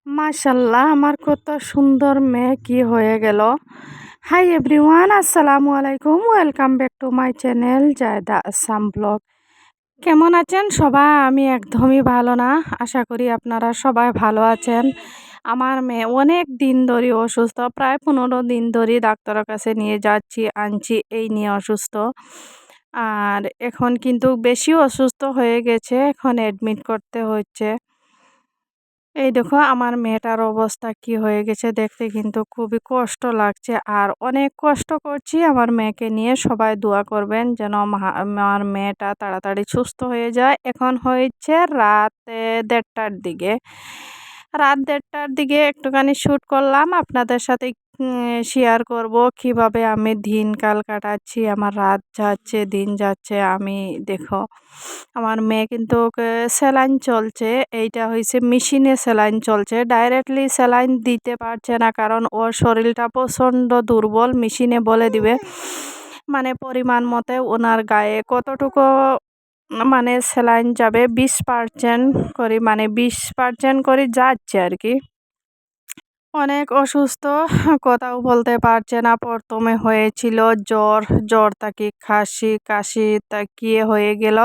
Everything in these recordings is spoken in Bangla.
মাশাল্লাহ আমার কত সুন্দর মেয়ে কি হয়ে গেল। হাই এভরিওয়ান, আসসালামু আলাইকুম, welcome back to my channel Zaida Assam blog. কেমন আছেন সবাই? আমি একদমই ভালো না। আশা করি আপনারা সবাই ভালো আছেন। আমার মেয়ে অনেক দিন ধরে অসুস্থ, প্রায় 15 দিন ধরে ডাক্তারের কাছে নিয়ে যাচ্ছি আনছি এই নিয়ে অসুস্থ। আর এখন কিন্তু বেশি অসুস্থ হয়ে গেছে, এখন অ্যাডমিট করতে হচ্ছে। এই দেখো আমার মেয়েটার অবস্থা কি হয়ে গেছে, দেখতে কিন্তু খুবই কষ্ট লাগছে আর অনেক কষ্ট করছি আমার মেয়েকে নিয়ে। সবাই দোয়া করবেন যেন আমার মেয়েটা তাড়াতাড়ি সুস্থ হয়ে যায়। এখন হয়েছে রাত 1:30টার দিকে। রাত 1:30টার দিকে একটুখানি শ্যুট করলাম আপনাদের সাথে, শেয়ার করব কিভাবে আমি দিনকাল কাটাচ্ছি। আমার রাত যাচ্ছে দিন যাচ্ছে। আমি দেখো আমার মেয়ে কিন্তু স্যালাইন চলছে। এইটা হয়েছে মেশিনে স্যালাইন চলছে, ডাইরেক্টলি স্যালাইন দিতে পারছে না কারণ ওর শরীরটা প্রচণ্ড দুর্বল। মেশিনে বলে দিবে মানে পরিমাণ মতে ওনার গায়ে কতটুকু মানে স্যালাইন যাবে, 20% করে, মানে 20% করে যাচ্ছে আর কি। অনেক অসুস্থ, কথাও বলতে পারছে না। প্রথমে হয়েছিল জ্বর, জ্বর থেকে কাশি তাকিয়ে হয়ে গেল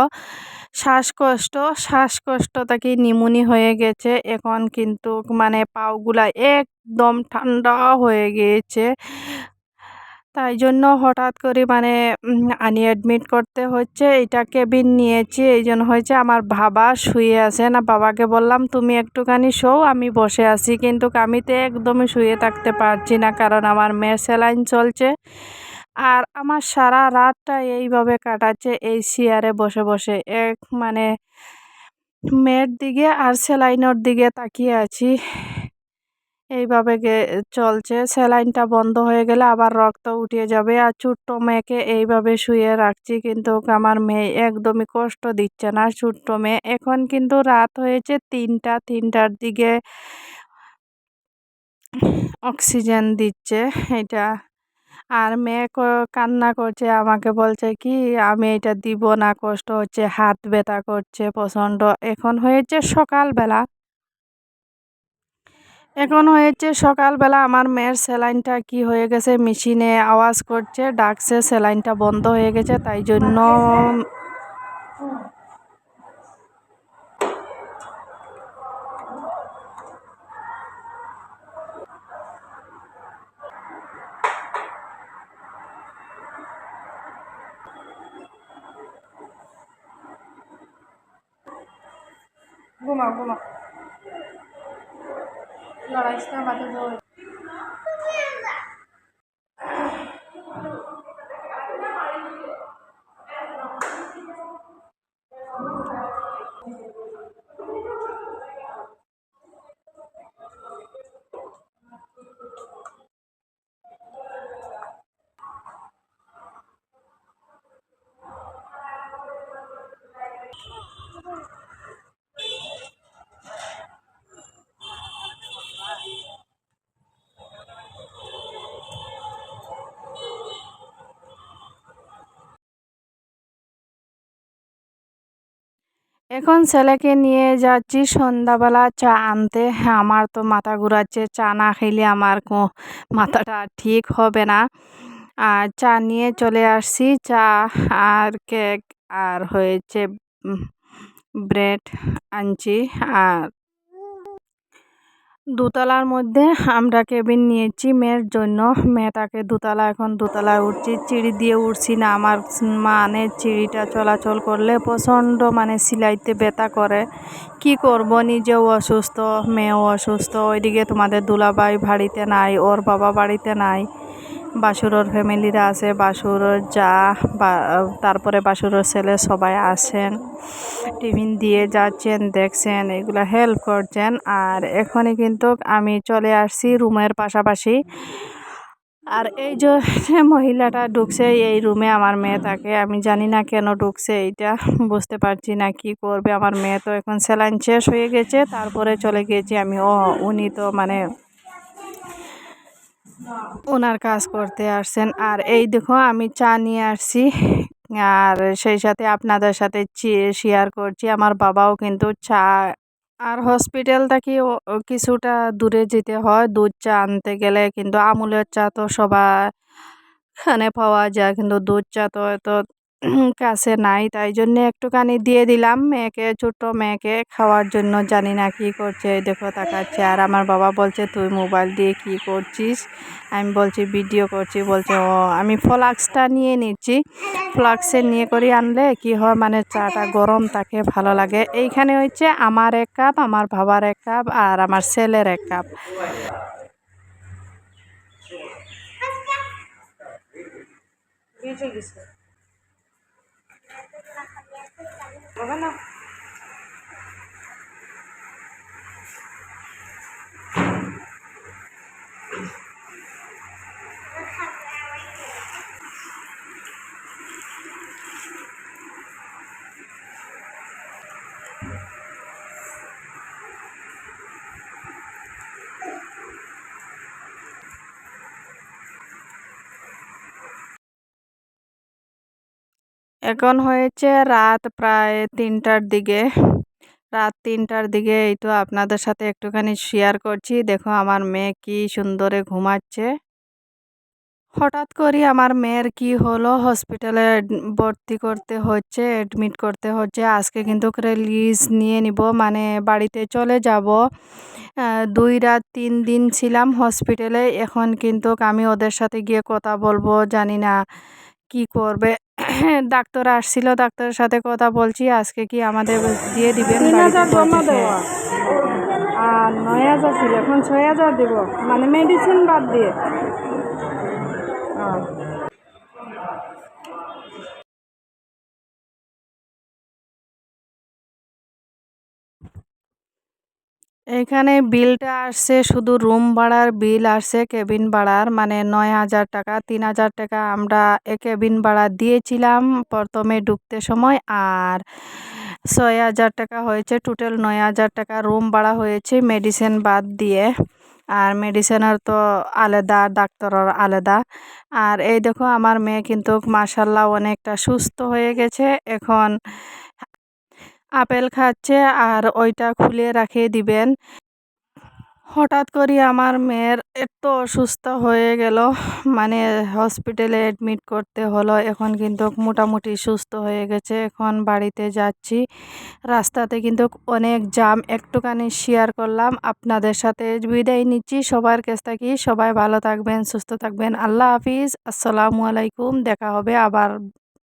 শ্বাসকষ্ট, শ্বাসকষ্ট থেকে নিমুনি হয়ে গেছে। এখন কিন্তু মানে পাগুলা একদম ঠান্ডা হয়ে গিয়েছে। তাই জন্য হঠাৎ করে মানে আনি অ্যাডমিট করতে হচ্ছে। এটা কেবিন নিয়েছি এই জন্য হয়েছে। আমার বাবা শুয়ে আছে না, বাবাকে বললাম তুমি একটুখানি শোও, আমি বসে আছি। কিন্তু আমি তো একদমই শুয়ে থাকতে পারছি না কারণ আমার মেয়ের স্যালাইন চলছে। আর আমার সারা রাতটা এইভাবে কাটাচ্ছে এই চেয়ারে বসে বসে, এক মানে মেয়ের দিকে আর স্যালাইনের দিকে তাকিয়ে আছি। এইভাবে চলছে। স্যালাইনটা বন্ধ হয়ে গেলে আবার রক্ত উঠে যাবে। আর ছোট্ট মেয়েকে এইভাবে শুয়ে রাখছি, কিন্তু আমার মেয়ে একদমই কষ্ট দিচ্ছে না। ছোট্ট মেয়ে। এখন কিন্তু রাত হয়েছে 3টার দিকে অক্সিজেন দিচ্ছে এটা। আর মেয়ে কান্না করছে, আমাকে বলছে কি আমি এটা দিব না, কষ্ট হচ্ছে, হাত ব্যথা করছে প্রচণ্ড। এখন হয়েছে সকালবেলা আমার মেয়ের স্যালাইনটা কি হয়ে গেছে, মেশিনে আওয়াজ করছে, ডাকছে, স্যালাইনটা বন্ধ হয়ে গেছে। তাই জন্য ঘুমাও ঘুমাও, লড়াইস না মাঠে বল। এখন ছেলেকে নিয়ে যাচ্ছি সন্ধ্যাবেলা চা আনতে। হ্যাঁ, আমার তো মাথা ঘুরাচ্ছে, চা না খেলে আমার মাথাটা ঠিক হবে না। আর চা নিয়ে চলে আসছি। চা আর কেক আর হয়েছে ব্রেড আনছি। আর দোতলার মধ্যে আমরা কেবিন নিয়েছি মেয়ের জন্য। মেয়েটাকে দোতলা, এখন দোতলায় উঠছি। সিঁড়ি দিয়ে উঠছি না, আমার মানে সিঁড়িটা চলাচল করলে প্রচণ্ড মানে সিলাইতে ব্যথা করে। কি করব, নিজেও অসুস্থ, মেয়েও অসুস্থ। ওইদিকে তোমাদের দুলাভাই বাড়িতে নাই, ওর বাবা বাড়িতে নাই। বাসুরোর ফ্যামিলিরা আছে, বাসুরোর যা বা তারপরে বাসুরোর ছেলে সবাই আসেন, টিফিন দিয়ে যাচ্ছেন, দেখছেন, এগুলো হেল্প করছেন। আর এখনই কিন্তু আমি চলে আসছি রুমের পাশাপাশি। আর এই যে মহিলাটা ঢুকছে এই রুমে, আমার মেয়ে থাকে, আমি জানি না কেন ঢুকছে, এইটা বুঝতে পারছি না কি করবে। আমার মেয়ে তো এখন স্যালাইন শেষ হয়ে গেছে, তারপরে চলে গিয়েছি আমি। উনি তো মানে ওনার কাজ করতে আসছেন। আর এই দেখো আমি চা নিয়ে আসছি, আর সেই সাথে আপনাদের সাথে শেয়ার করছি। আমার বাবাও কিন্তু চা আর হসপিটাল থেকে কিছুটা দূরে যেতে হয় দুধ চা আনতে গেলে, কিন্তু আমুলের চা তো সবার এখানে পাওয়া যায়, কিন্তু দুধ চা তো এত কাছে নাই, তাই জন্য একটুখানি দিয়ে দিলাম মেয়েকে, ছোট্ট মেয়েকে খাওয়ার জন্য। জানি না কি করছে, এই দেখো তাকাচ্ছে। আর আমার বাবা বলছে তুই মোবাইল দিয়ে কি করছিস, আমি বলছি ভিডিও করছি। বলছে ও আমি ফ্লাক্সটা নিয়ে নিচ্ছি, ফ্লাক্সে নিয়ে করে আনলে কি হয় মানে চাটা গরম থাকে, ভালো লাগে। এইখানে হচ্ছে আমার 1 কাপ, আমার বাবার 1 কাপ, আর আমার ছেলের 1 কাপ। এখন হয়েছে রাত প্রায় 3টার দিকে। রাত 3টার দিকে এই তো আপনাদের সাথে একটুখানি শেয়ার করছি। দেখো আমার মেয়ে কি সুন্দরে ঘুমাচ্ছে। হঠাৎ করে আমার মেয়ের কি হলো, হসপিটালে ভর্তি করতে হচ্ছে, অ্যাডমিট করতে হচ্ছে। আজকে কিন্তু রিলিজ নিয়ে নিব, মানে বাড়িতে চলে যাব। 2 রাত 3 দিন ছিলাম হসপিটালে। এখন কিন্তু আমি ওদের সাথে গিয়ে কথা বলবো, জানি না কি করবে। ডাক্তার আসছিল, ডাক্তারের সাথে কথা বলছি। আজকে কি আমাদের দিয়ে দিবেন বাড়িতে জমা দেওয়া, আর 9,000 ছিল, এখন 6,000 দেব, মানে মেডিসিন বাদ দিয়ে। এখানে বিলটা আসছে, শুধু রুম ভাড়ার বিল আসছে, কেবিন ভাড়ার মানে 9,000 টাকা। 3,000 টাকা আমরা কেবিন ভাড়া দিয়েছিলাম প্রথমে ঢুকতে সময়, আর 6,000 টাকা হয়েছে। টোটাল 9,000 টাকা রুম ভাড়া হয়েছে মেডিসিন বাদ দিয়ে। আর মেডিসিনের তো আলাদা, ডাক্তারের আলাদা। আর এই দেখো আমার মেয়ে কিন্তু মাশাল্লাহ অনেকটা সুস্থ হয়ে গেছে। এখন আপেল খাচ্ছে, আর ওইটা খুলে রাখিয়ে দিবেন। হঠাৎ করে আমার মেয়ের এত অসুস্থ হয়ে গেল, মানে হসপিটালে অ্যাডমিট করতে হলো। এখন কিন্তু মোটামুটি সুস্থ হয়ে গেছে। এখন বাড়িতে যাচ্ছি, রাস্তাতে কিন্তু অনেক জ্যাম। একটুখানি শেয়ার করলাম আপনাদের সাথে, বিদায় নিচ্ছি সবার কাছ থেকে। সবাই ভালো থাকবেন, সুস্থ থাকবেন। আল্লাহ হাফিজ, আসসালামু আলাইকুম। দেখা হবে আবার।